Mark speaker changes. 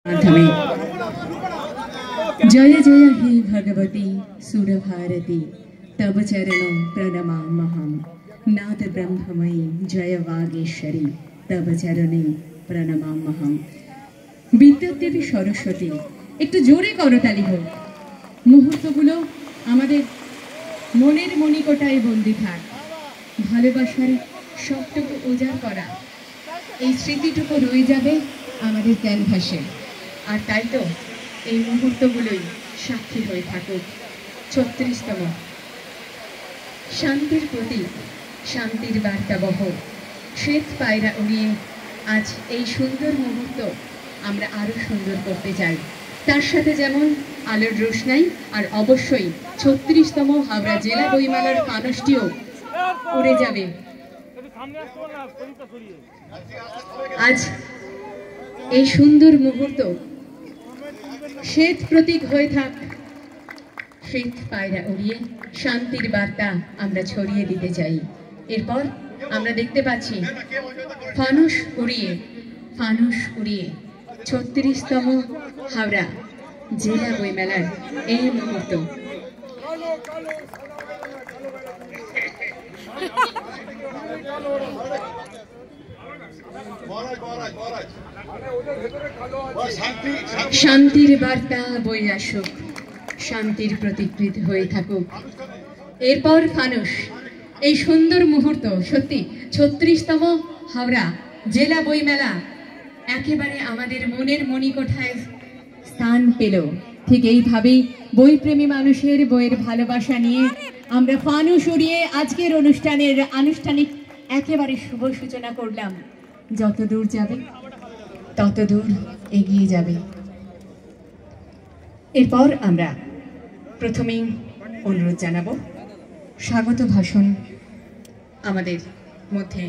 Speaker 1: माध्यमे जय जय हे भगवती सुरभारती तब चरणों प्रणमाम्यहम् नाद ब्रह्ममयी जय वागेश्वरी तब चरणे प्रणमाम्यहम्। विद्युद्देवी सरस्वती একটু জোরে করতালি হোক। মুহূর্তগুলো আমাদের মনের মণিকোটায় বন্দি থাক। ভালোবাসার সবটুকু উজাড় করা এই স্মৃতিটুকু রয়ে যাবে আমাদের ক্যানভাসে। আর তাই তো এই মুহূর্তগুলোই সাক্ষী হয়ে থাকুক ৩৬তম শান্তির প্রতীক, শান্তির বার্তাবহ শ্বেত পায়রা উড়িয়ে আজ এই সুন্দর মুহূর্ত আমরা আরো সুন্দর করতে চাই। তার সাথে যেমন আলোর রোশনাই আর অবশ্যই ৩৬তম হাওড়া জেলা বইমেলার ফানুসটিও উড়ে যাবে। আজ এই সুন্দর মুহূর্ত শ্বেত প্রতীক হয়ে থাক, শ্বেত পায়রা উড়িয়ে শান্তির বার্তা আমরা ছড়িয়ে দিতে চাই। এরপর আমরা দেখতে পাচ্ছি ফানুস উড়িয়ে ৩৬তম হাওড়া জেলা বইমেলার এই মুহূর্ত। শান্তির বার্তা বয়ে আসুক, শান্তির প্রতিকৃতি হয়ে থাকুক। এরপর ফানুস এই সুন্দর মুহূর্ত সত্যি ৩৬তম হাওড়া জেলা বইমেলা একেবারে আমাদের মনের মণিকোঠায় স্থান পেল। ঠিক এইভাবেই বইপ্রেমী মানুষের বইয়ের ভালোবাসা নিয়ে আমরা ফানুস উড়িয়ে আজকের অনুষ্ঠানের আনুষ্ঠানিক একেবারে শুভ সূচনা করলাম। যত দূর যাবে তত দূর এগিয়ে যাবে। এরপর আমরা প্রথমেই অনুরোধ জানাবো স্বাগত ভাষণ আমাদের মধ্যে